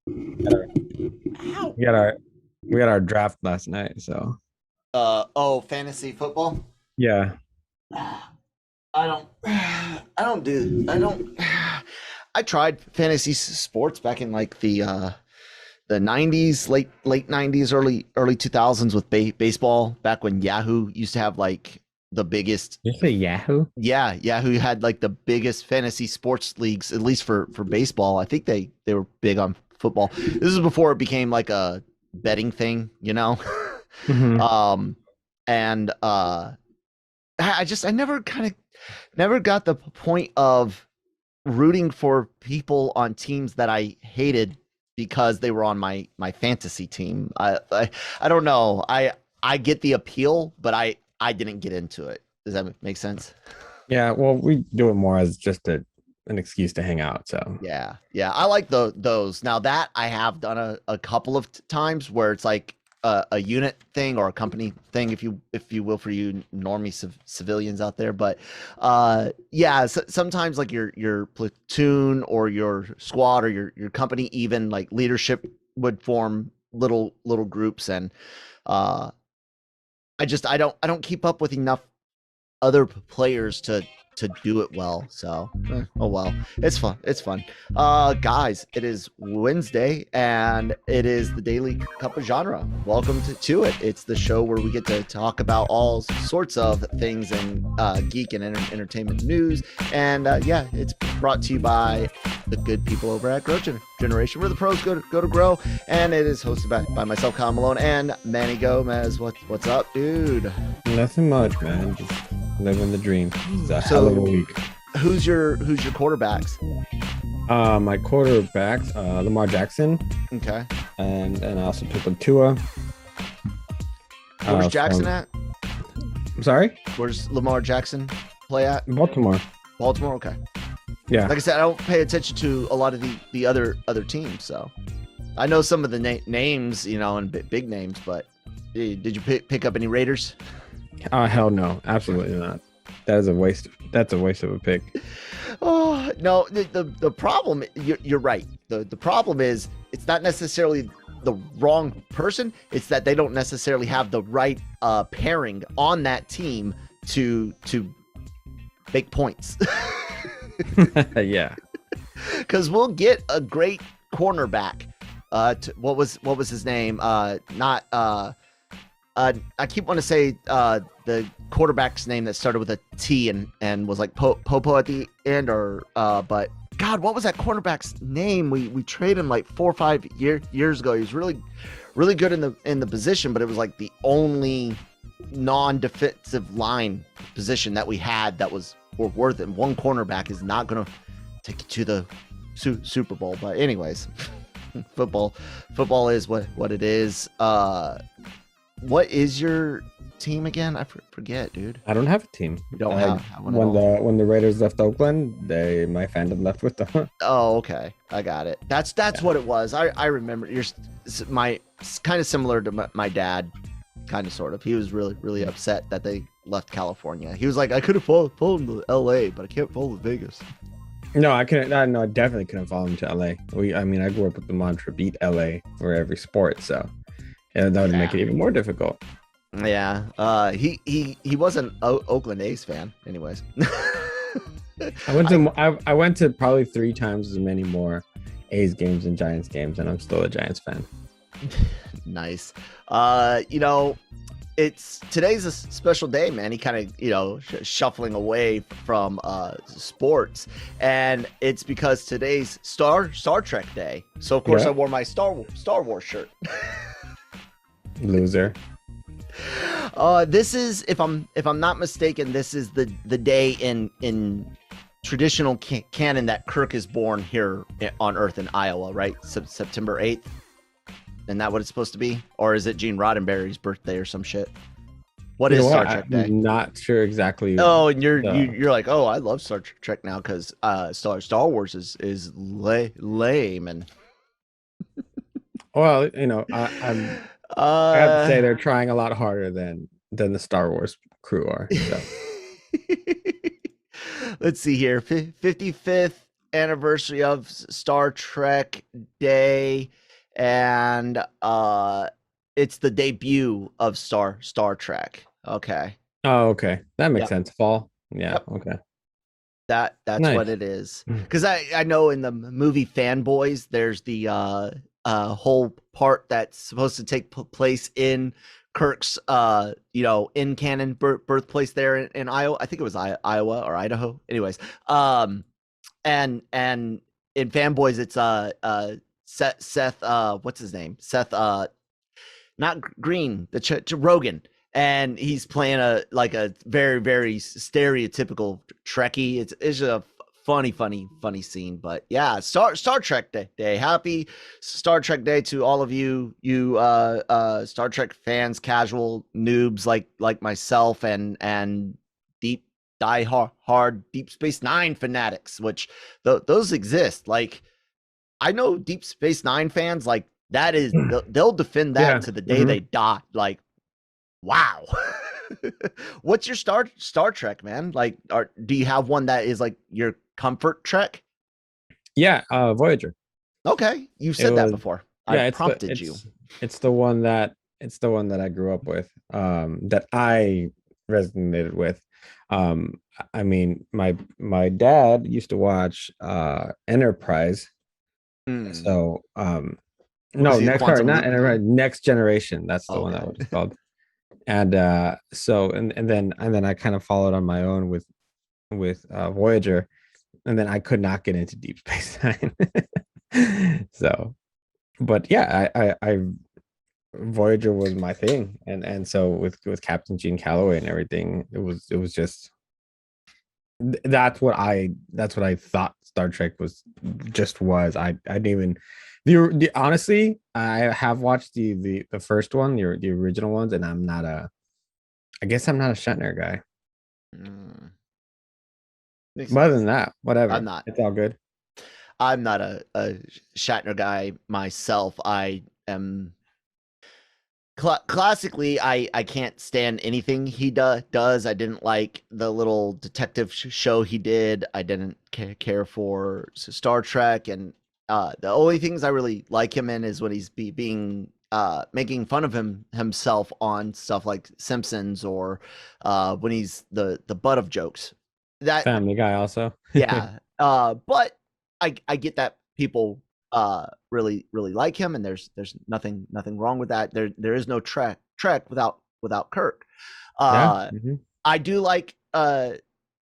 Ow. We got our we got our draft last night, so Fantasy football. yeah. I don't. I tried fantasy sports back in like the 90s, late 90s, early 2000s with baseball, back when Yahoo used to have like the biggest. Did you say Yahoo? Yeah, Yahoo had like the biggest fantasy sports leagues, at least for baseball. I think they were big on football. This is before it became like a betting thing, you know. Hmm. um and I never got the point of rooting for people on teams that I hated because they were on my fantasy team. I don't know. I get the appeal, but I didn't get into it. Does that make sense? Yeah, well, we do it more as just an excuse to hang out. So Yeah. I like those. Now that I have done a couple of times where it's like a unit thing or a company thing, if you will, for you normie civilians out there. But yeah, sometimes like your platoon or your squad or your company, even like leadership would form little groups, and uh, I don't keep up with enough other players to do it well. So, oh well, it's fun. Guys, it is Wednesday and it is the Daily Cup of Genre. Welcome to it. It's the show where we get to talk about all sorts of things in geek and entertainment news. And yeah, it's brought to you by the good people over at Grow Generation, where the pros go to grow. And it is hosted by myself, Kyle Malone, and Manny Gomez. What's up, dude? nothing much, man. Just living the dream. It's a hell of a week. Who's your quarterbacks? My quarterbacks, Lamar Jackson, Okay. and I also took up Tua. Where's Jackson from, at? I'm sorry, Where's Lamar Jackson play at? Baltimore. Baltimore. Okay. Yeah. Like I said, I don't pay attention to a lot of the other teams, so I know some of the names, and big names. But did you pick up any Raiders? Hell no, absolutely not. That is a waste. That's a waste of a pick. Oh no, the problem. You're right. The problem is it's not necessarily the wrong person. It's that they don't necessarily have the right pairing on that team to make points. Yeah. Because we'll get a great cornerback. What was his name? Not I keep wanting to say the quarterback's name that started with a T and was like Popo at the end, or but God, what was that cornerback's name? We traded him like 4 or 5 years ago. He was really good in the position, but it was like the only non-defensive line position that we had that was worth it. One cornerback is not going to take you to the Super Bowl. But anyways, football is what it is. What is your team again? I forget, dude. I don't have a team. You don't have one at when all? when the Raiders left Oakland, my fandom left with them. Oh, okay. I got it. That's what it was. I remember. You're my kind of similar to my dad, kind of sort of. He was really upset that they left California. He was like, I could have followed them to LA, but I can't follow Vegas. No, I couldn't. No, I definitely couldn't follow him to LA. I grew up with the mantra "beat LA" for every sport, so that would make it even more difficult. Yeah. He was an Oakland A's fan, anyways. I went to probably 3 times as many more A's games and Giants games, and I'm still a Giants fan. Nice. It's today's a special day, man. He kind of, shuffling away from sports, and it's because today's Star Trek Day. So of course I wore my Star Wars shirt. Loser. This is, if I'm not mistaken, this is the day in traditional canon that Kirk is born here on Earth in Iowa, right? September 8th. Isn't that what it's supposed to be? Or is it Gene Roddenberry's birthday or some shit? What is Star Trek Day? I'm not sure exactly. Oh, and you're like, oh, I love Star Trek now because Star Wars is lame. And well, I have to say they're trying a lot harder than the Star Wars crew are. So. Let's see here. 55th anniversary of Star Trek Day, and it's the debut of Star Trek. Okay. Oh, okay. That makes Yep. sense. Fall. Yeah. Yep. Okay. That's what Nice. it is. Because I know in the movie Fanboys, there's the whole part that's supposed to take place in Kirk's in canon birthplace there in Iowa. I think it was Iowa or Idaho. Anyways, and in Fanboys it's Seth what's his name? Seth not Green, the Rogan, and he's playing a very very stereotypical Trekkie. It's a funny scene. But yeah, Star Trek Day. Happy Star Trek Day to all of you Star Trek fans, casual noobs like myself, and deep hard Deep Space Nine fanatics, which those exist. Like, I know Deep Space Nine fans, like, that is they'll defend that to the day they die. Like, wow. What's your Star Trek, man? Like, do you have one that is like your comfort Trek? Yeah, Voyager. Okay, you said that before. I prompted you. It's the one that I grew up with, that I resonated with. I mean, my dad used to watch Enterprise. So no, next part, not Enterprise, Next Generation. That's the one that was called. And so and then I kind of followed on my own with Voyager, and then I could not get into Deep Space Nine. So, but yeah, I Voyager was my thing, and so with Captain Gene Calloway and everything, it was just that's what I thought Star Trek was. I didn't even the honestly, I have watched the first one, the original ones, and I guess I'm not a Shatner guy. But other than that, whatever. I'm not. It's all good. I'm not a Shatner guy myself. I am classically, I can't stand anything he does. I didn't like the little detective show he did. I didn't care for Star Trek, and the only things I really like him in is when he's being making fun of himself on stuff like Simpsons, or when he's the butt of jokes. That Family Guy also. Yeah. But I get that people really like him, and there's nothing wrong with that. There is no Trek without Kirk. I do like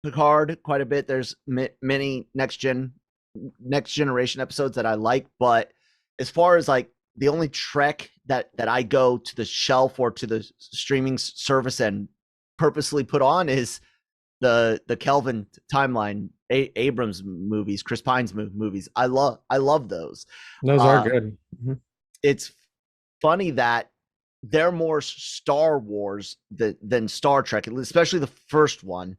Picard quite a bit. There's many next generation episodes that I like, but as far as like the only Trek that I go to the shelf or to the streaming service and purposely put on is the Kelvin timeline, Abrams movies, Chris Pine's movies. I love those. Those are good. It's funny that they're more Star Wars than Star Trek, especially the first one.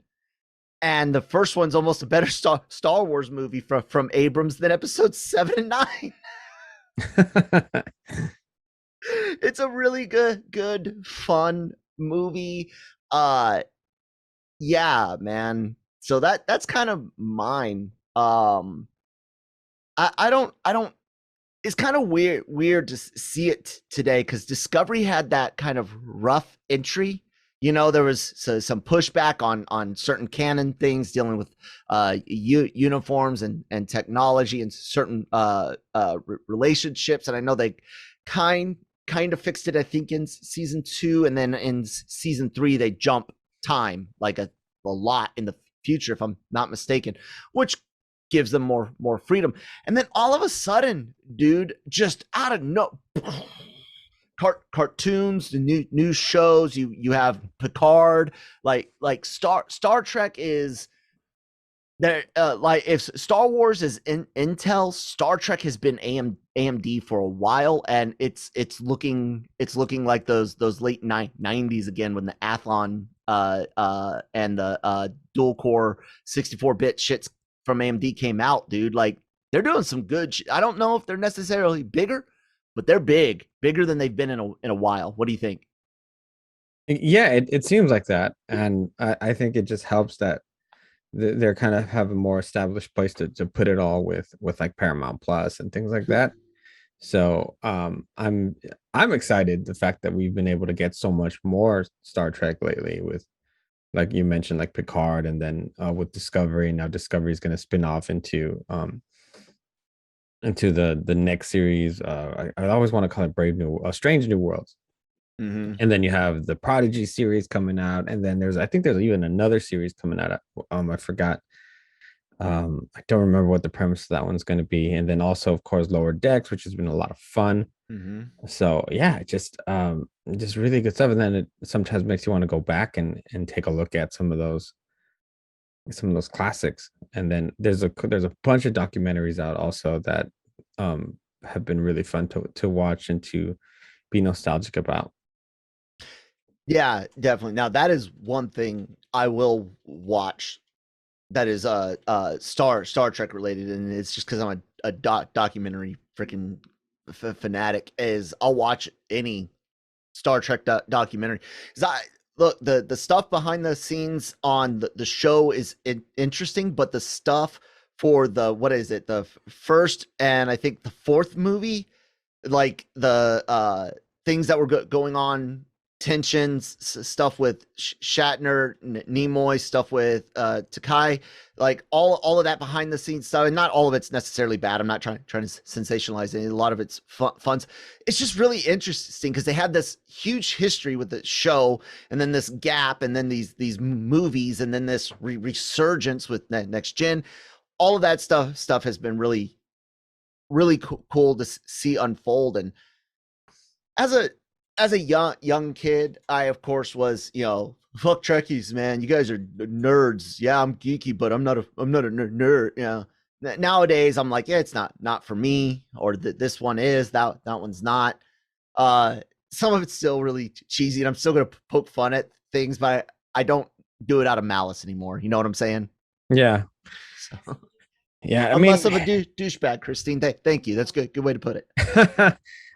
And the first one's almost a better Star Wars movie from Abrams than episodes 7 and 9. It's a really good fun movie. Yeah, man. So that's kind of mine. I don't it's kind of weird to see it today, because Discovery had that kind of rough entry. You know, there was some pushback on certain canon things dealing with uniforms and technology and certain relationships, and I know they kind of fixed it, I think, in season 2, and then in season 3 they jump time like a lot in the future, if I'm not mistaken, which gives them more freedom. And then all of a sudden, dude, just out of no cartoons, the new shows, you have Picard, like Star Trek is there. Like, if Star Wars is Intel, Star Trek has been AMD for a while, and it's looking like those late 90s again, when the Athlon and the dual core 64-bit shits from AMD came out, dude. Like, they're doing some good I don't know if they're necessarily bigger, but they're bigger than they've been in a while. What do you think? Yeah, it seems like that, and I think it just helps that they're kind of have a more established place to put it all with like Paramount Plus and things like that. So I'm excited the fact that we've been able to get so much more Star Trek lately with, like you mentioned, like Picard, and then with Discovery. Now Discovery is going to spin off into the next series. I always want to call it Strange New Worlds. Mm-hmm. And then you have the Prodigy series coming out, and then I think there's even another series coming out. I forgot. I don't remember what the premise of that one's going to be. And then also, of course, Lower Decks, which has been a lot of fun. Mm-hmm. So yeah, just really good stuff. And then it sometimes makes you want to go back and take a look at some of those classics. And then there's a bunch of documentaries out also that have been really fun to watch and to be nostalgic about. Yeah, definitely. Now that is one thing I will watch that is Star Trek related, and it's just because I'm a documentary freaking fanatic. Is I'll watch any Star Trek documentary because I look the stuff behind the scenes on the show is interesting, but the stuff for the what is it the first and I think the fourth movie, like the things that were going on, tensions, stuff with Shatner, Nimoy, stuff with Takai, like all of that behind the scenes stuff, and not all of it's necessarily bad. I'm not trying to sensationalize it. A lot of it's fun. It's just really interesting because they had this huge history with the show, and then this gap, and then these movies, and then this resurgence with Next Gen. All of that stuff has been really cool to see unfold. And as a young kid, I of course was, fuck Trekkies, man. You guys are nerds. Yeah, I'm geeky, but I'm not a nerd. Nowadays I'm like, yeah, it's not for me, or this one is, that one's not. Some of it's still really cheesy, and I'm still gonna poke fun at things, but I don't do it out of malice anymore. You know what I'm saying? Yeah. So, Yeah, I I'm mean, less of a douchebag, Christine. Thank you. That's good. Good way to put it.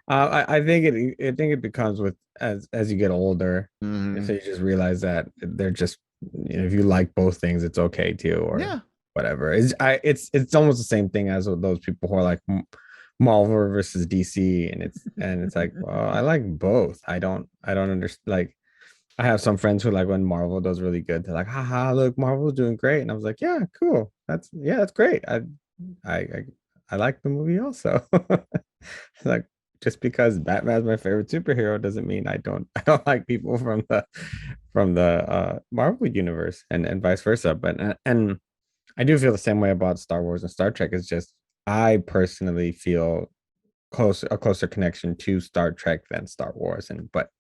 I think it becomes with as you get older, and so Mm-hmm. you just realize that they're just, if you like both things, it's okay too, or Yeah. whatever. It's almost the same thing as with those people who are like Marvel versus DC, and it's like, well, I like both. I don't understand. Like, I have some friends who, like, when Marvel does really good, they're like, haha, look, Marvel's doing great. And I was like, yeah, cool. That's great. I I like the movie also. Like, just because Batman's my favorite superhero doesn't mean I don't like people from the Marvel universe, and vice versa. But and I do feel the same way about Star Wars and Star Trek. It's just I personally feel a closer connection to Star Trek than Star Wars. And but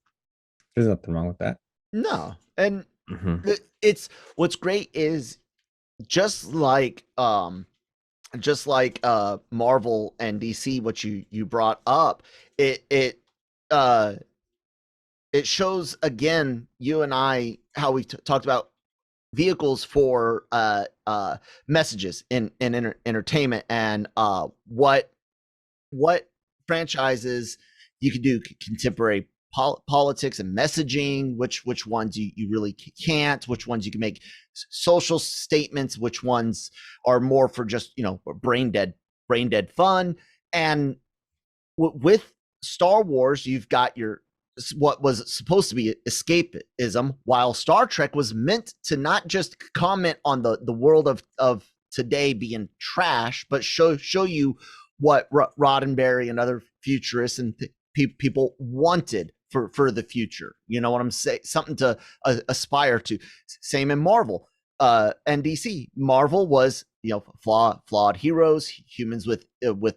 there's nothing wrong with that. No. And Mhm. it's what's great is just like Marvel and DC, what you brought up, it uh it shows again, you and I, how we talked about vehicles for messages in entertainment, and what franchises you can do contemporary politics and messaging, which ones you really can't, which ones you can make social statements, which ones are more for just brain dead fun. And with Star Wars, you've got your what was supposed to be escapism, while Star Trek was meant to not just comment on the world of today being trash, but show you what Roddenberry and other futurists and people wanted for the future. You know what I'm saying? Something to aspire to. Same in Marvel, and DC. Marvel was flawed heroes, humans with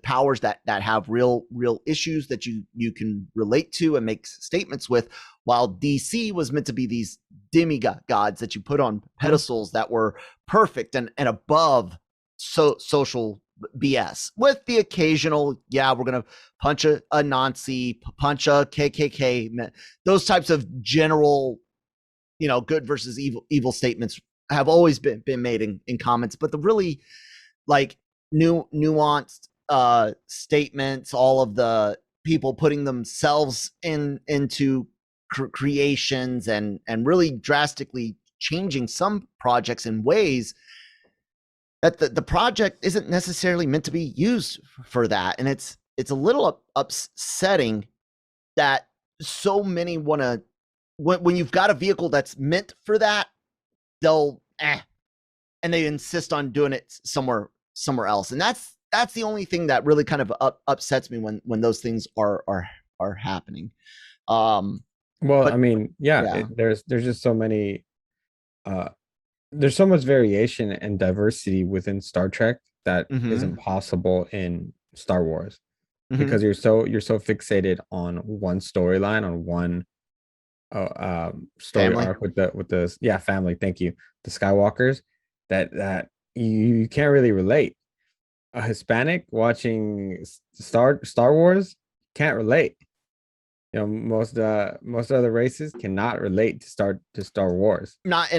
powers that have real issues that you can relate to and make statements with, while DC was meant to be these demigods that you put on pedestals that were perfect and above social BS, with the occasional, yeah, we're gonna punch a Nazi, punch a KKK, those types of general, good versus evil statements have always been made in comments. But the really, like, nuanced statements, all of the people putting themselves into creations and really drastically changing some projects in ways that the project isn't necessarily meant to be used for that, and it's a little upsetting that so many want to, when you've got a vehicle that's meant for that, they'll and they insist on doing it somewhere else, and that's the only thing that really kind of upsets me when those things are happening. Well, but, I mean, yeah. There's just so many there's so much variation and diversity within Star Trek that isn't possible in Star Wars, because you're so fixated on one storyline, on one story family. arc with the family. Thank you, the Skywalkers. That you can't really relate. A Hispanic watching Star Wars can't relate. You know, most other races cannot relate to Star Wars. Not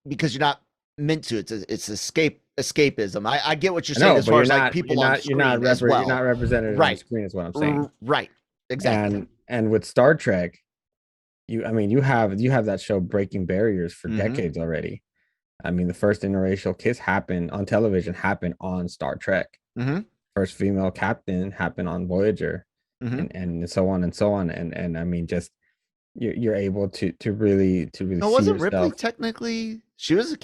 because you're not meant to. It's escapism. I get what you're saying, as far as like people on screen as well. You're not represented on screen, is what I'm saying. Right. Exactly. And with Star Trek, you have that show breaking barriers for decades already. I mean, the first interracial kiss happened on television, happened on Star Trek. First female captain happened on Voyager, and so on and so on. And I mean, just you're able to really no, see wasn't yourself. Ripley technically? She was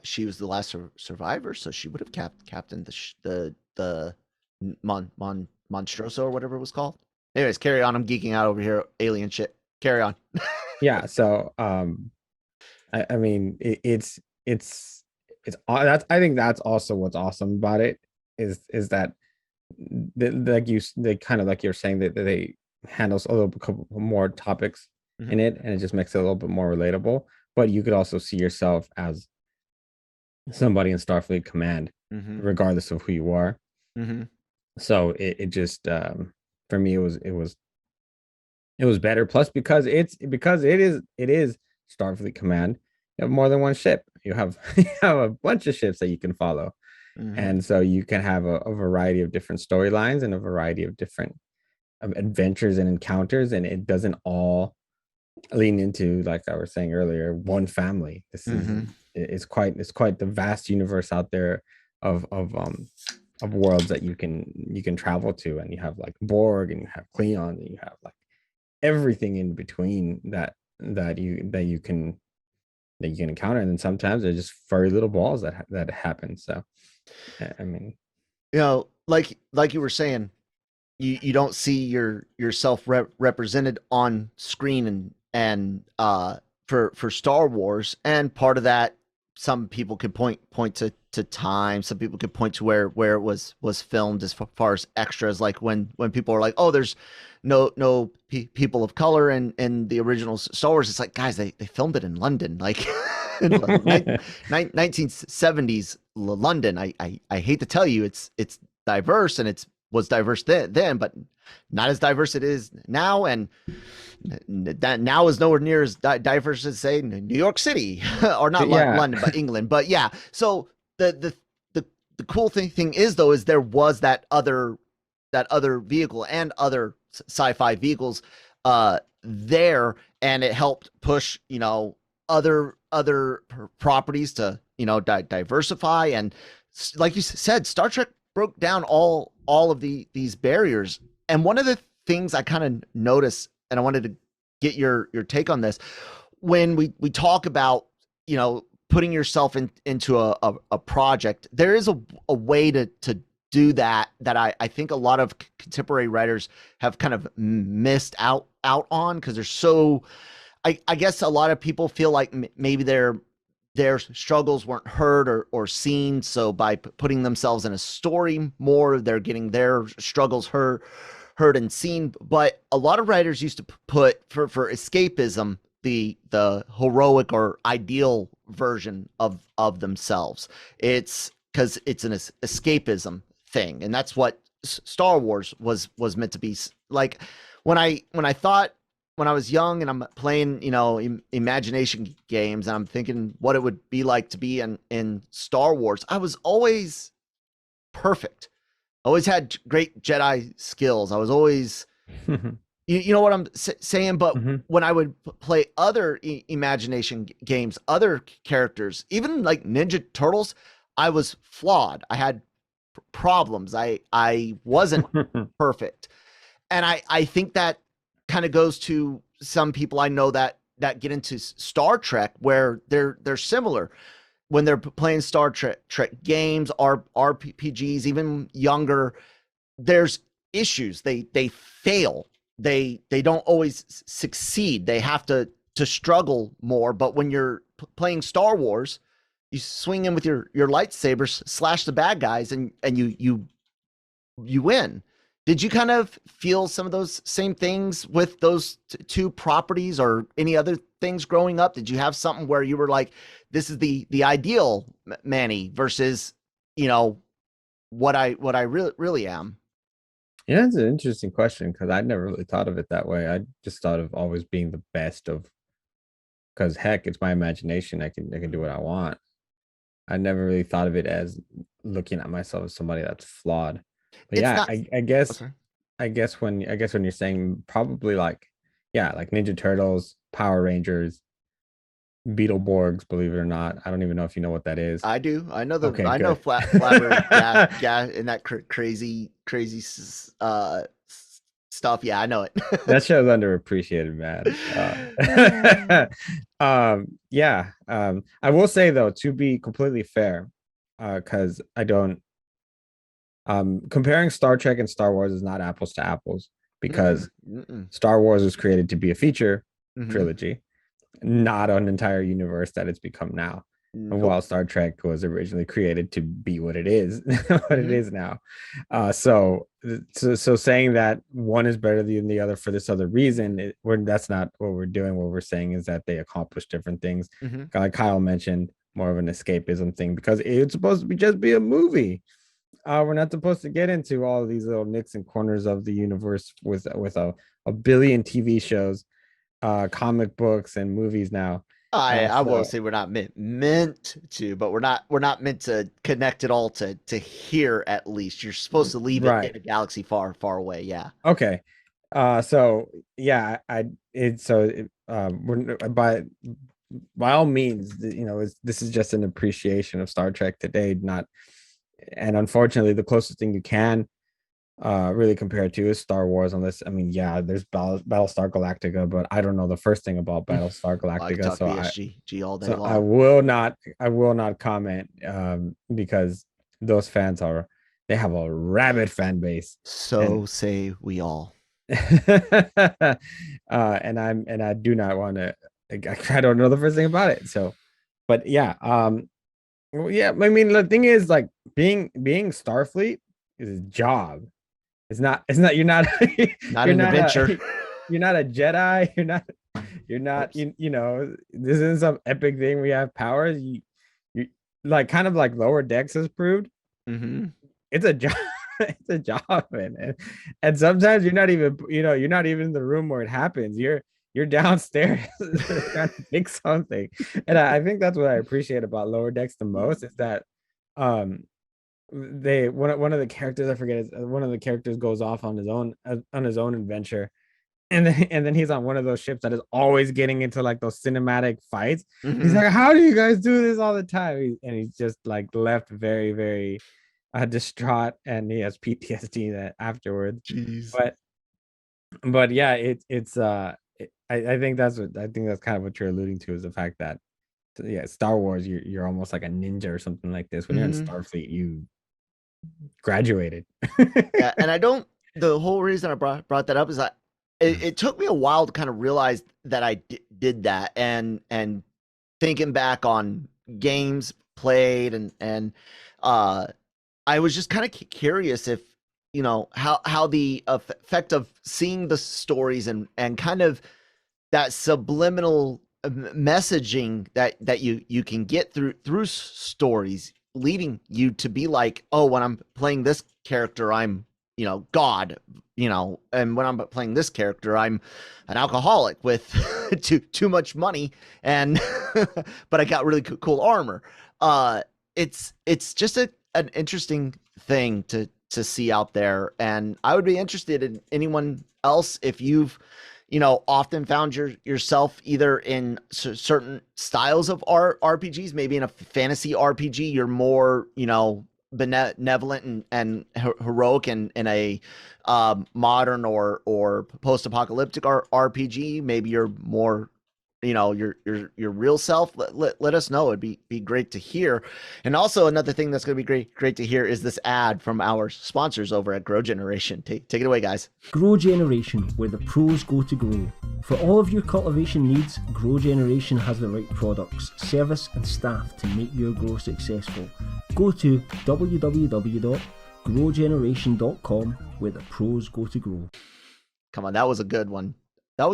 she was the last survivor, so she would have captained the Monstroso or whatever it was called. Anyways, carry on. I'm geeking out over here. Alien shit. Carry on. Yeah. So I mean, it's that's, I think that's also what's awesome about it is that they kind of, like you're saying, that they handle a couple more topics in it, and it just makes it a little bit more relatable. But you could also see yourself as somebody in Starfleet Command, regardless of who you are. So it just for me, it was better. Plus, because it is Starfleet Command, you have more than one ship. You have a bunch of ships that you can follow, and so you can have a variety of different storylines and a variety of different adventures and encounters, and it doesn't all lean into, like I was saying earlier, one family. This is it's quite the vast universe out there of worlds that you can travel to, and you have like Borg, and you have Klingons, and you have like everything in between that you can encounter. And then sometimes they're just furry little balls that happen. So I mean, you know, like you were saying, you don't see yourself represented on screen, and for Star Wars, and part of that, some people could point to time, some people could point to where it was filmed, as far as extras, like when people are like, oh, there's no people of color in the original Star Wars. It's like, guys, they filmed it in London, like in 1970s London. I hate to tell you, it's diverse, and was diverse then, but not as diverse it is now, and that now is nowhere near as diverse as, say, New York City or not London, but England. But yeah, so the cool thing is, though, is there was that other vehicle and other sci-fi vehicles there, and it helped push, other properties to, diversify. And like you said, Star Trek broke down all of these barriers. And one of the things I kind of noticed, and I wanted to get your take on this, when we talk about, putting yourself into a project, there is a way to do that I think a lot of contemporary writers have kind of missed out on, because they're so, I guess a lot of people feel like maybe their struggles weren't heard or seen. So by putting themselves in a story more, they're getting their struggles heard and seen. But a lot of writers used to put for escapism the heroic or ideal version of themselves. It's because it's an escapism thing, and that's what Star Wars was meant to be. Like when I thought, when I was young and I'm playing, imagination games, and I'm thinking what it would be like to be in Star Wars, I was always perfect. I always had great Jedi skills. I was always, you know what I'm saying? But when I would play other imagination games, other characters, even like Ninja Turtles, I was flawed. I had problems. I wasn't perfect. And I think that kind of goes to some people I know that get into Star Trek, where they're similar when they're playing Star Trek games, RPGs, even younger. There's issues. They fail. They don't always succeed. They have to struggle more. But when you're playing Star Wars, you swing in with your lightsabers, slash the bad guys, and you win. Did you kind of feel some of those same things with those two properties, or any other things growing up? Did you have something where you were like, this is the ideal Manny versus, you know, what I really am? Yeah, it's an interesting question because I never really thought of it that way. I just thought of always being the best of, because heck, it's my imagination. I can do what I want. I never really thought of it as looking at myself as somebody that's flawed. But It's yeah, not. I Oh, guess sorry. when you're saying probably like, yeah, like Ninja Turtles, Power Rangers, Beetleborgs, believe it or not. I don't even know if you know what that is. I do. I know Okay, I know good. Flabber. Yeah, yeah, and that crazy stuff. Yeah, I know it. That show's underappreciated, man. Yeah. I will say though, to be completely fair, because I don't comparing Star Trek and Star Wars is not apples to apples, Mm-mm, because mm-mm. Star Wars was created to be a feature Mm-hmm. trilogy, not an entire universe that it's become now. And Nope. while Star Trek was originally created to be what it is, what it Mm-hmm. is now. So saying that one is better than the other for this other reason, that's not what we're doing. What we're saying is that they accomplish different things. Mm-hmm. Like Kyle mentioned, more of an escapism thing, because it's supposed to be just be a movie. We're not supposed to get into all of these little nicks and corners of the universe with a billion TV shows, comic books, and movies now. I won't So say we're not meant to, but we're not meant to connect it all to here. At least you're supposed to leave it right, in a galaxy far away. Yeah. okay. So yeah, I it so it, we're by all means, this is just an appreciation of Star Trek today, not, and unfortunately, the closest thing you can really compare to is Star Wars, unless, I mean, yeah, there's Battlestar Galactica, but I don't know the first thing about Battlestar I could Galactica, talk so I BSG all day so I long. will not I will not comment, because those fans are, they have a rabid fan base. So And say we all. and I do not want to, I don't know the first thing about it. So, but yeah, well, yeah, I mean, the thing is, like, being Starfleet is a job. It's not you're not Not you're an not adventure. you're not a Jedi. Oops. This isn't some epic thing where you have powers. You like, kind of like Lower Decks has proved, Mm-hmm. it's a job. It's a job, man. And sometimes you're not even in the room where it happens. You're downstairs trying to fix something. And I think that's what I appreciate about Lower Decks the most, is that um they one of the characters, I forget, one of the characters goes off on his own adventure, and then he's on one of those ships that is always getting into like those cinematic fights. He's Mm-hmm. like, how do you guys do this all the time? And he's just like left very, very distraught, and he has PTSD that afterwards. Jeez. But yeah, I think that's kind of what you're alluding to, is the fact that, yeah, Star Wars, you're almost like a ninja or something like this. When you're in Mm-hmm. Starfleet, you graduated. Yeah, and I don't. The whole reason I brought that up is that it took me a while to kind of realize that I did that, and thinking back on games played, and uh I was just kind of curious if, how the effect of seeing the stories, and kind of that subliminal messaging that you can get through stories, leading you to be like, oh, when I'm playing this character, I'm, God, and when I'm playing this character, I'm an alcoholic with too much money, and but I got really cool armor. It's just an interesting thing to see out there, and I would be interested in anyone else, if you've often found yourself either in certain styles of RPGs, maybe in a fantasy RPG, you're more, benevolent and heroic, and in a modern or post-apocalyptic RPG, maybe you're more, your real self. Let us know. It'd be great to hear. And also another thing that's going to be great to hear is this ad from our sponsors over at Grow Generation. Take it away, guys. Grow Generation, where the pros go to grow. For all of your cultivation needs, Grow Generation has the right products, service and staff to make your grow successful. Go to www.growgeneration.com, where the pros go to grow. Come on, that was a good one. I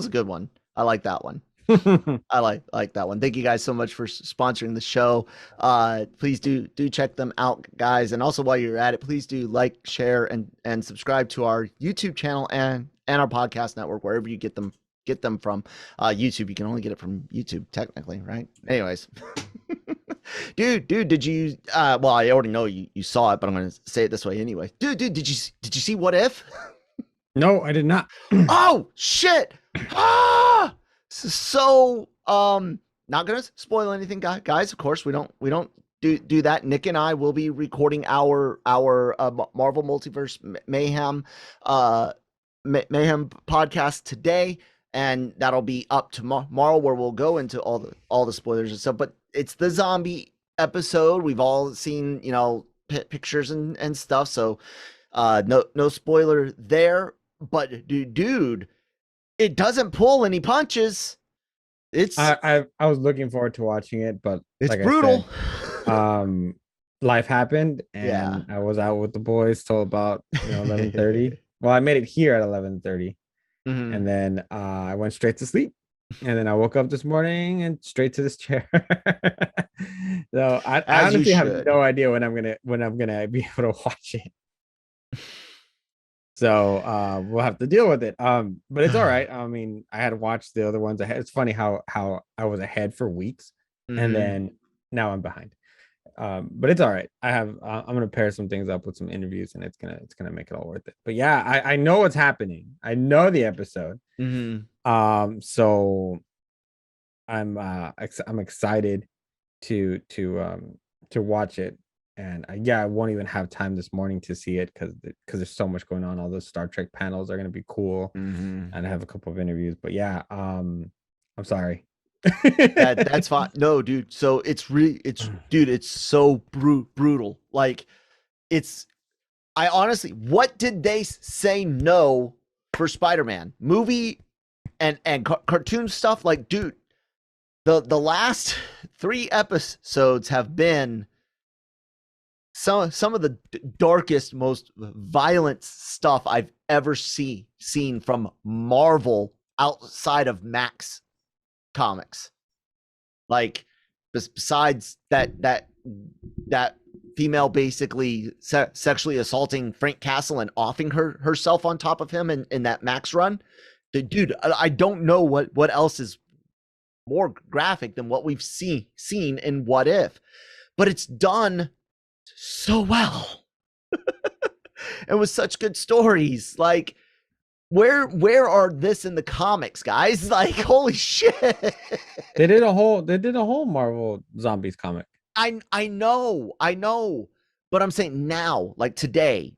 like that one. I like that one. Thank you guys so much for sponsoring the show. Please do check them out, guys. And also, while you're at it, please do like, share, and subscribe to our YouTube channel and our podcast network, wherever you get them from. YouTube, you can only get it from YouTube technically, right? Anyways. dude, did you well, I already know you saw it, but I'm gonna say it this way anyway. Dude, did you see What If? No, I did not. Oh shit. So not gonna spoil anything, guys. Of course, we don't do that. Nick and I will be recording our Marvel Multiverse Mayhem podcast today, and that'll be up tomorrow, where we'll go into all the spoilers and stuff. But it's the zombie episode. We've all seen pictures and stuff, so no spoiler there. But dude, it doesn't pull any punches. It's I was looking forward to watching it, but it's like brutal. I said, life happened, and I was out with the boys till about 11:30. Well, I made it here at 11:30, and then I went straight to sleep, and then I woke up this morning and straight to this chair. So I honestly have no idea when I'm gonna be able to watch it. So we'll have to deal with it. But it's all right. I mean, I had watched the other ones ahead. It's funny how I was ahead for weeks, and then now I'm behind. But it's all right. I'm gonna pair some things up with some interviews, and it's gonna make it all worth it. But yeah, I know what's happening. I know the episode. So I'm excited to watch it. And I won't even have time this morning to see it because there's so much going on. All those Star Trek panels are going to be cool, and I have a couple of interviews. But yeah, I'm sorry. That's fine. No, dude. So it's so brutal. Like, I honestly, what did they say no for Spider-Man movie and cartoon stuff? Like, dude, the last 3 episodes have been some of the darkest, most violent stuff I've ever seen from Marvel outside of Max Comics. Like, besides that female basically sexually assaulting Frank Castle and offing herself on top of him in that Max run, dude, I don't know what else is more graphic than what we've seen in What If, but it's done so well. And with such good stories. Like, where are this in the comics, guys? Like, holy shit. They did a whole Marvel Zombies comic. I know, but I'm saying now, like today,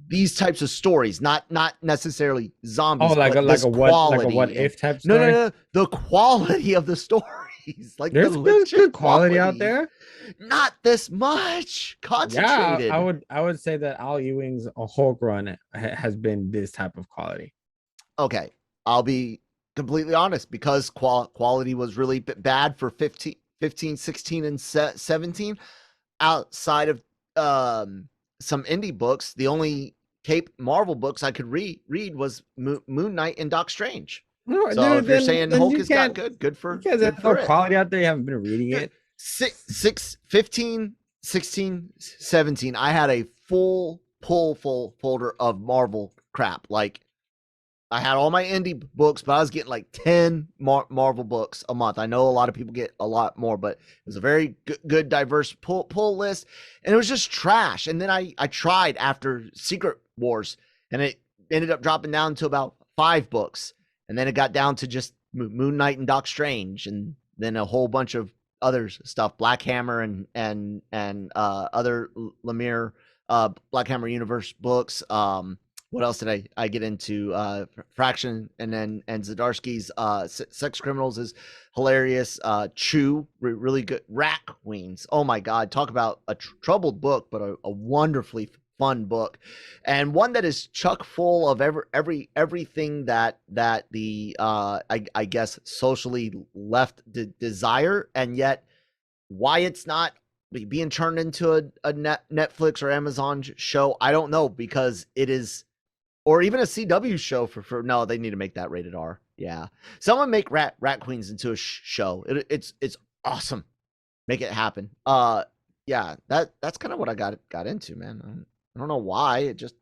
these types of stories, not necessarily zombies. Oh, like a what if type story? No, the quality of the stories. Like, there's good quality out there. Not this much concentrated. Yeah, I would say that Al Ewing's Hulk run has been this type of quality. Okay, I'll be completely honest, because quality was really bad for 15, 16, and 17. Outside of some indie books, the only Cape Marvel books I could read was Moon Knight and Doc Strange. So dude, if you're saying Hulk has got good for quality out there, you haven't been reading it. 15, 16, 17. I had a full folder of Marvel crap. Like, I had all my indie books, but I was getting like 10 Marvel books a month. I know a lot of people get a lot more, but it was a very good diverse pull list, and it was just trash. And then I tried after Secret Wars, and it ended up dropping down to about 5 books. and then it got down to just Moon Knight and Doc Strange, and then a whole bunch of other stuff, Black Hammer and other Lemire Black Hammer universe books. What else did I get into? Fraction, and Zdarsky's Sex Criminals is hilarious. Chew, really good. Rat Queens, oh my god, talk about a troubled book, but a wonderfully fun book, and one that is chock full of everything that the I guess socially left desire, and yet why it's not being turned into a Netflix or Amazon show, I don't know, because it is, or even a CW show for no, they need to make that rated R. Yeah, someone make Rat Queens into a show. It's awesome. Make it happen. Yeah, that's kind of what I got into, man. I don't know why, it just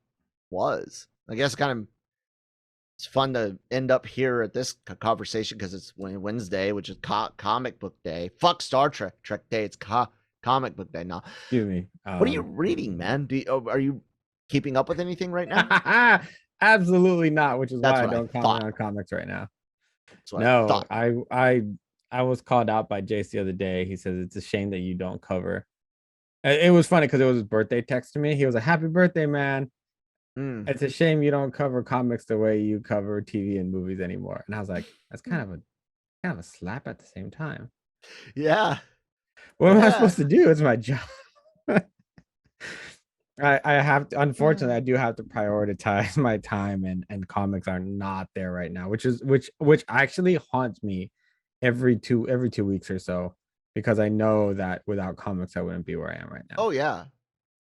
was. I guess it's fun to end up here at this conversation because it's Wednesday, which is comic book day. Fuck Star Trek Day. It's comic book day now. Excuse me. What are you reading, man? Are you keeping up with anything right now? Absolutely not, which is That's why I what I don't comment thought. on comics right now. That's what No, thought. I was called out by Jace the other day. He says it's a shame that you don't cover. It was funny because it was his birthday text to me. He was like, "Happy birthday, man. It's a shame you don't cover comics the way you cover TV and movies anymore." And I was like, that's kind of a slap at the same time. Yeah. What am I supposed to do? It's my job. I have to, unfortunately, I do have to prioritize my time, and comics are not there right now, which actually haunts me every two weeks or so, because I know that without comics I wouldn't be where I am right now. Oh yeah.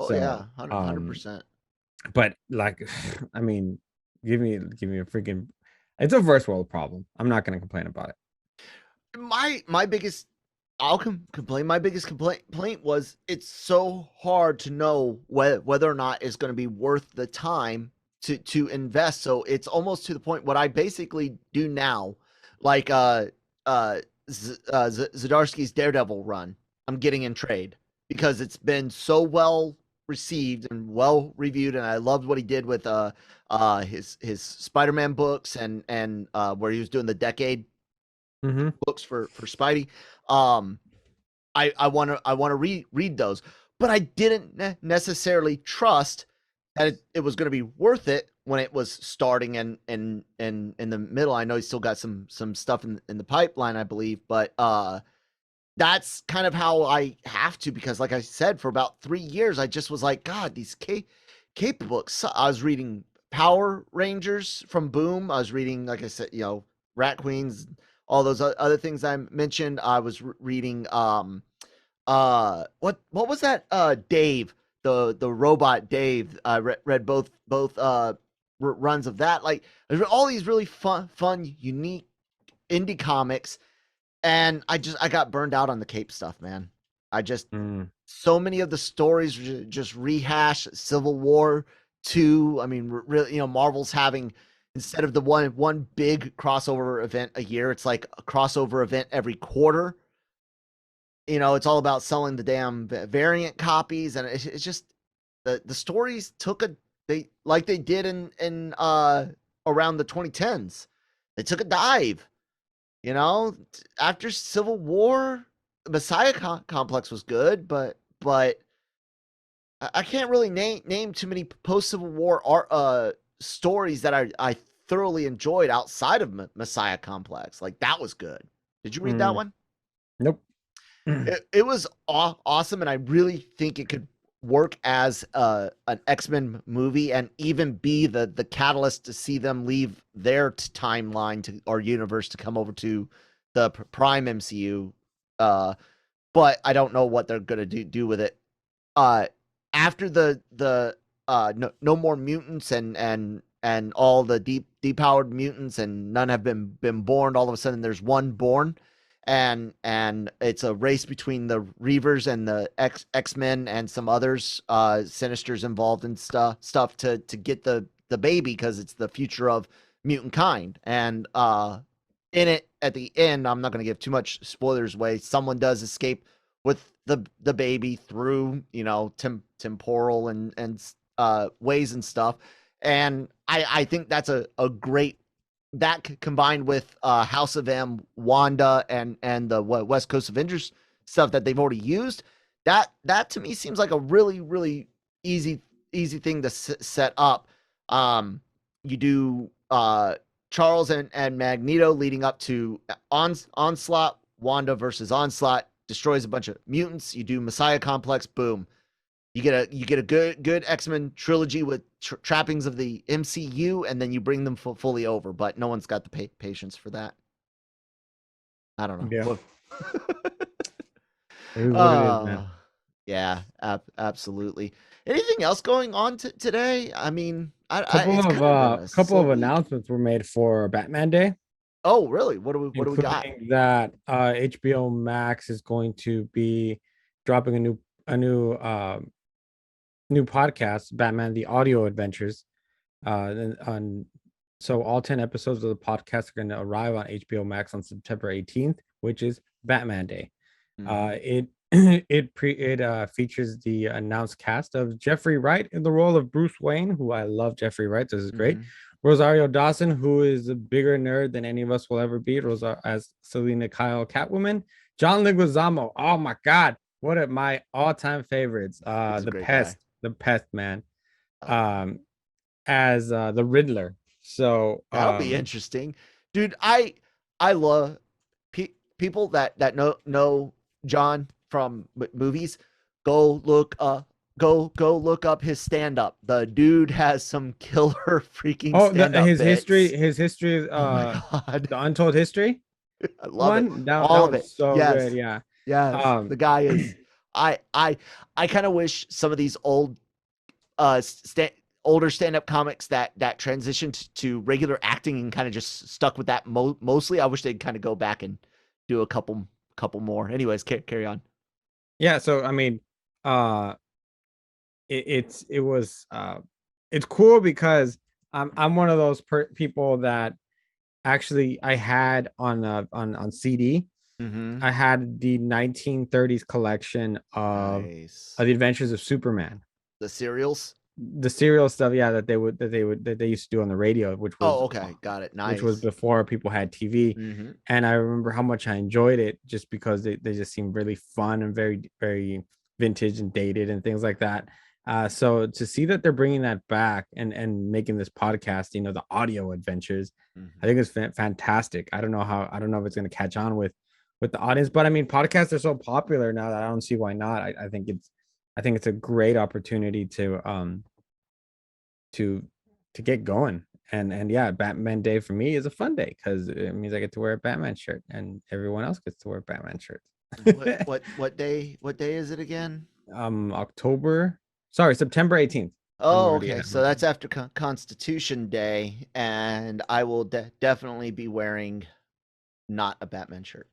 So, yeah. 100%. But like, I mean, give me a freaking. It's a first world problem. I'm not going to complain about it. My biggest, I'll complain. My biggest complaint was it's so hard to know whether or not it's going to be worth the time to invest. So it's almost to the point what I basically do now, like Zdarsky's Daredevil run, I'm getting in trade because it's been so well received and well reviewed, and I loved what he did with his Spider-Man books and where he was doing the decade books for Spidey. I want to read those, but I didn't necessarily trust that it was going to be worth it when it was starting and in the middle. I know he's still got some stuff in the pipeline, I believe, but that's kind of how I have to, because like I said, for about 3 years I just was like, God, these cape books. I was reading Power Rangers from Boom. I was reading, like I said, Rat Queens, all those other things I mentioned. I was reading what was that, Dave, the robot Dave. I read both runs of that. Like, all these really fun unique indie comics, and I got burned out on the cape stuff, man. I just so many of the stories just rehash Civil War 2. I mean, really, Marvel's having, instead of the one big crossover event a year, it's like a crossover event every quarter. It's all about selling the damn variant copies, and it's just the stories took they did in around the 2010s. They took a dive. After Civil War, the Messiah Complex was good, but I can't really name too many post Civil War stories that I thoroughly enjoyed outside of Messiah Complex. Like, that was good. Did you read that one? Nope. It was awesome, and I really think it could work as an X-Men movie, and even be the catalyst to see them leave their timeline or universe to come over to the Prime MCU. But I don't know what they're gonna do with it. After the no more mutants and all the depowered mutants, and none have been born. All of a sudden, there's one born. And it's a race between the Reavers and the X-Men and some others, Sinister's involved in stuff to get the baby, because it's the future of mutant kind. And in it, at the end, I'm not going to give too much spoilers away, someone does escape with the baby through temporal and ways and stuff. And I think that's a great combined with House of M, Wanda, and the West Coast Avengers stuff that they've already used, that to me seems like a really easy thing to set up. You do Charles and Magneto leading up to Onslaught. Wanda versus Onslaught destroys a bunch of mutants. You do Messiah Complex. Boom. You get a good X-Men trilogy with trappings of the MCU, and then you bring them fully over. But no one's got the patience for that. I don't know. It is what it is, man. Yeah, absolutely. Anything else going on today? I mean, a couple of announcements were made for Batman Day. Oh, really? What do we got? That HBO Max is going to be dropping a new podcast, Batman: The Audio Adventures. So all 10 episodes of the podcast are going to arrive on HBO Max on September 18th, which is Batman Day. Mm-hmm. It features the announced cast of Jeffrey Wright in the role of Bruce Wayne, who I love. Jeffrey Wright, this is great. Mm-hmm. Rosario Dawson, who is a bigger nerd than any of us will ever be, as Selena Kyle Catwoman. John Leguizamo, oh my God, one of my all-time favorites. The Pest, man. As the Riddler. So that'll be interesting, dude. I love people that know John from movies. Go look up his stand-up. The dude has some killer freaking stand-up his bits. history oh my God. The Untold History. I love it. All of it. So yes. Good. Yeah. The guy is I kind of wish some of these older stand-up comics that transitioned to regular acting and kind of just stuck with that mostly. I wish they'd kind of go back and do a couple more. Anyways, carry on. Yeah, so I mean, it's cool because I'm one of those people that actually I had on CD. Mm-hmm. I had the 1930s collection of the Adventures of Superman. The serials. The serial stuff, yeah, that they used to do on the radio, which was got it, nice. Which was before people had TV. Mm-hmm. And I remember how much I enjoyed it just because they just seemed really fun and very, very vintage and dated and things like that. So to see that they're bringing that back and making this podcast, the audio adventures, mm-hmm. I think it's fantastic. I don't know if it's going to catch on with the audience, but I mean, podcasts are so popular now that I don't see why not. I think it's a great opportunity to get going. And yeah, Batman Day for me is a fun day because it means I get to wear a Batman shirt and everyone else gets to wear Batman shirts. what day is it again? September 18th. Oh, okay. So that's after Constitution Day, and I will definitely be wearing not a Batman shirt.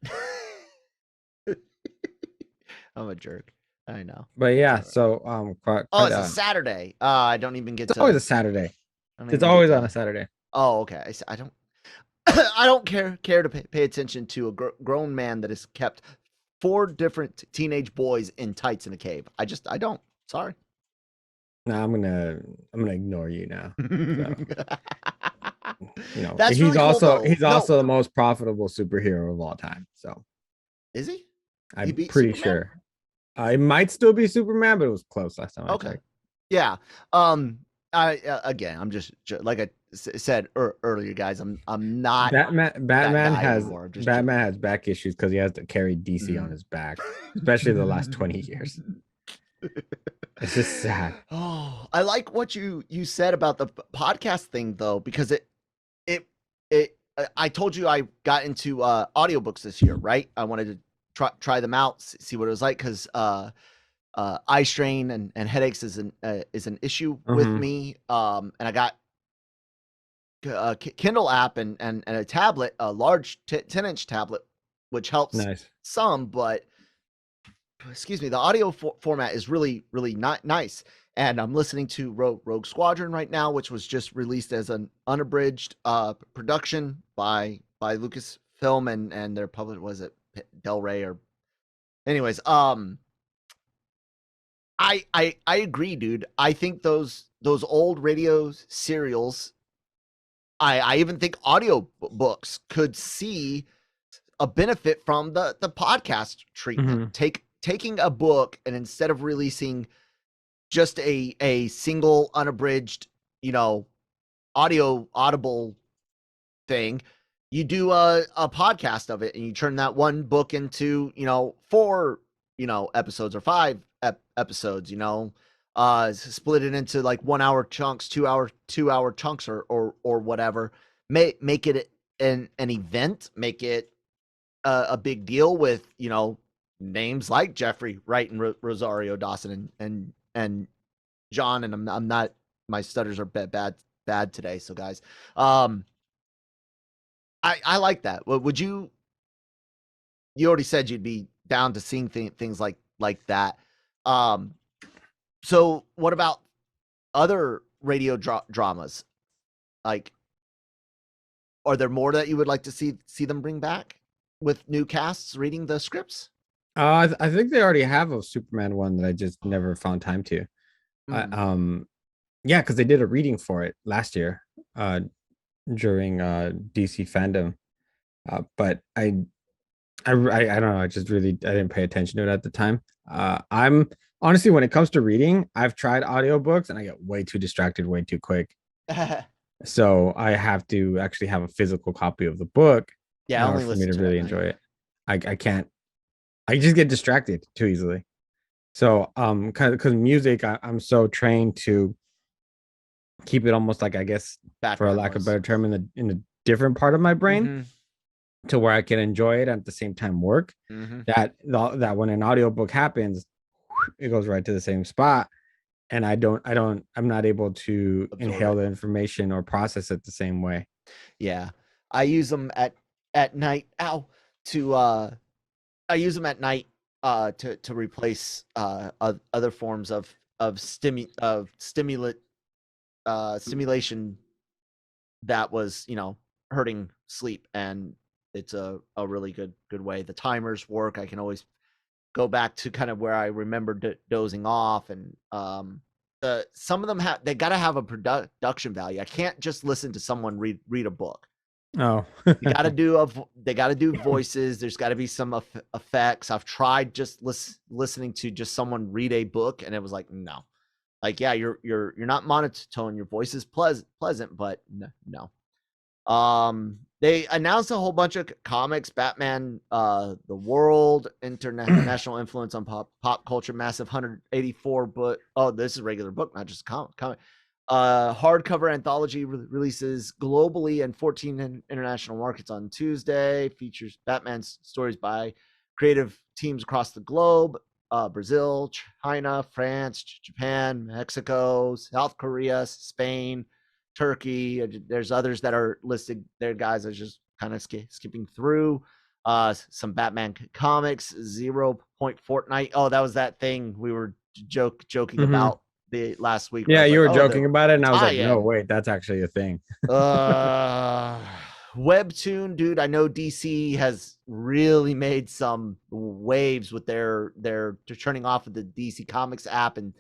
I'm a jerk. I know. But yeah, so it's a Saturday. I don't even get to. It's always a Saturday. It's always on a Saturday. Oh, okay. I don't I don't care to pay attention to a grown man that has kept 4 different teenage boys in tights in a cave. I don't. Sorry. No, I'm gonna ignore you now. So. That's he's really also cool, he's also the most profitable superhero of all time. So is he? I'm pretty sure. It might still be Superman, but it was close last time. Okay. Yeah. I'm just like I said earlier, guys. I'm not. Batman has back issues because he has to carry DC on his back, especially the last 20 years. It's just sad. Oh, I like what you said about the podcast thing though, because I told you I got into audiobooks this year, right? I wanted to try them out, see what it was like, because eye strain and headaches is an issue with me. And I got a Kindle app and a tablet, a large 10-inch tablet, which helps some, but excuse me, the audio format is really, really not nice. And I'm listening to Rogue Squadron right now, which was just released as an unabridged production by Lucasfilm and their public, was it Del Rey or anyways, I agree, dude. I think those old radio serials I even think audio books could see a benefit from the podcast treatment. Taking a book and instead of releasing just a single unabridged, audible thing, you do a podcast of it, and you turn that one book into 4 episodes or 5 episodes. Split it into like 1 hour chunks, 2 hour chunks, or whatever. Make it an event. Make it a big deal with names like Jeffrey Wright and Rosario Dawson and John. And I'm not, my stutters are bad today. So guys, I like that. Would you already said you'd be down to seeing things like that. So what about other radio dramas? Like, are there more that you would like to see them bring back with new casts reading the scripts? I think they already have a Superman one that I just never found time to. Yeah, because they did a reading for it last year during DC fandom. But I don't know. I didn't pay attention to it at the time. I'm honestly, when it comes to reading, I've tried audiobooks and I get way too distracted way too quick. So I have to actually have a physical copy of the book. Yeah, in order for me to really enjoy it. I can't. I just get distracted too easily. So kind of because music, I'm so trained to keep it almost like, I guess, for a lack of a better term, in a different part of my brain, to where I can enjoy it and at the same time work. That when an audiobook happens, it goes right to the same spot, and I'm not able to inhale the information or process it the same way. Yeah, I use them at night. I use them at night to replace other forms of stimulation that was hurting sleep, and it's a really good way. The timers work. I can always go back to kind of where I remember dozing off, and some of them they got to have a production value. I can't just listen to someone read a book. Oh, you got to they got to do voices. There's got to be some effects. I've tried just listening to just someone read a book, and it was like, no, like, yeah, you're not monotone. Your voice is pleasant, but no. They announced a whole bunch of comics: Batman, The World, international influence on pop culture, massive 184 book. Oh, this is a regular book, not just a comic. Hardcover anthology releases globally and 14 international markets on Tuesday. Features Batman's stories by creative teams across the globe: Brazil, China, France, Japan, Mexico, South Korea, Spain, Turkey. There's others that are listed there, guys. I was just kind of skipping through. Some Batman comics. 0 Point Fortnite. Oh, that was that thing we were joking about the last week. Yeah, you were joking about it, and I was like, no, wait, that's actually a thing. Webtoon, dude. I know DC has really made some waves with their turning off of the DC Comics app and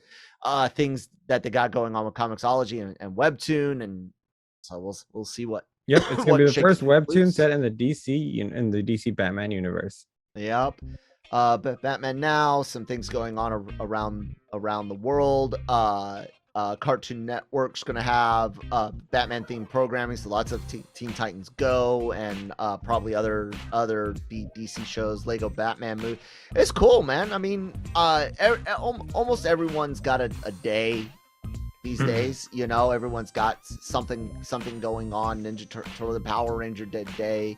things that they got going on with Comixology and Webtoon, and so we'll see what. Yep, it's gonna be the first Webtoon set in the DC Batman universe. Yep. But Batman Now, some things going on around the world. Cartoon Network's going to have Batman themed programming, so lots of Teen Titans Go and probably other DC shows. Lego Batman movie. It's cool, man. I mean, almost everyone's got a day these days. Everyone's got something going on. Ninja Turtle, the Power Ranger day,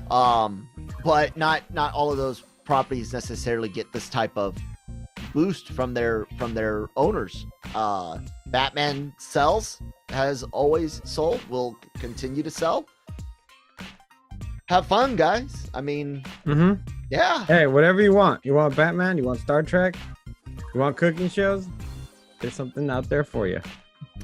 but not all of those properties necessarily get this type of boost from their owners. Batman sells, has always sold, will continue to sell. Have fun, guys. I mean, yeah. Hey, whatever you want. You want Batman? You want Star Trek? You want cooking shows? There's something out there for you.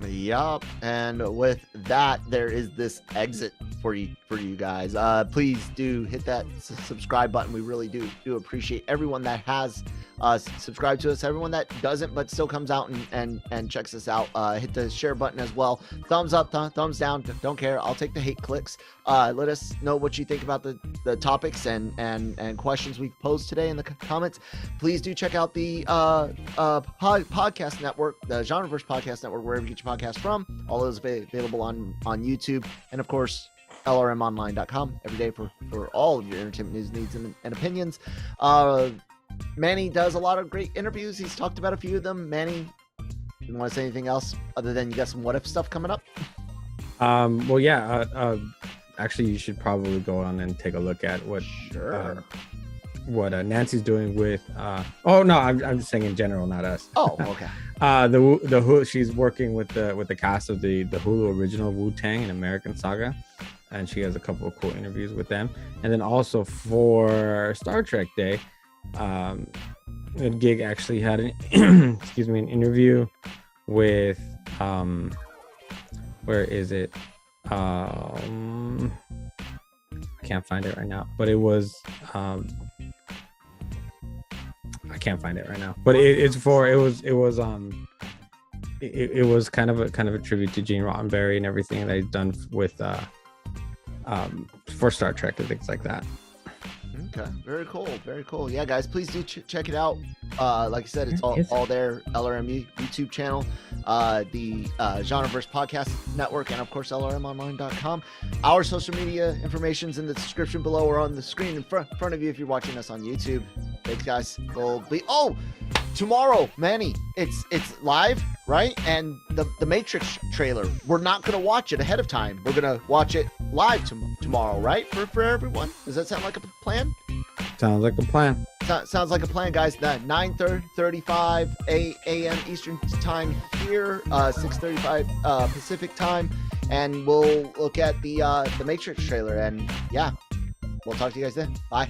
Yup. And with that, there is this exit for you guys. Please do hit that subscribe button. We really do appreciate everyone that has subscribed to us, everyone that doesn't but still comes out and checks us out. Hit the share button as well. Thumbs up, thumbs down, don't care. I'll take the hate clicks. Let us know what you think about the topics and questions we've posed today in the comments. Please do check out the podcast network, the Genreverse Podcast Network, wherever you get your podcast from. All those available on YouTube, and of course LRMonline.com every day for all of your entertainment news, needs, and opinions. Manny does a lot of great interviews. He's talked about a few of them. Manny, you want to say anything else other than you got some what if stuff coming up? Well, yeah. Actually, you should probably go on and take a look at what Nancy's doing with. Oh no, I'm just saying in general, not us. Oh, okay. She's working with the cast of the Hulu original Wu-Tang and American Saga, and she has a couple of cool interviews with them. And then also for Star Trek Day, Gig actually had an an interview with where is it? I can't find it right now, but it was I can't find it right now, but it was kind of a tribute to Gene Roddenberry and everything that he's done with for Star Trek and things like that. Okay, very cool. Yeah, guys, please do check it out. Like I said, it's all there. LRM YouTube channel, the Genreverse Podcast Network, and of course LRMonline.com. Our social media information's in the description below or on the screen in front of you if you're watching us on YouTube. Thanks, guys. Tomorrow, Manny, it's live, right? And the Matrix trailer, we're not gonna watch it ahead of time. We're gonna watch it live tomorrow, right? For everyone. Does that sound like a plan? Sounds like a plan. Sounds like a plan, guys. 9:35 a.m. Eastern time here, 6:35 Pacific time, and we'll look at the Matrix trailer. And yeah, we'll talk to you guys then. Bye.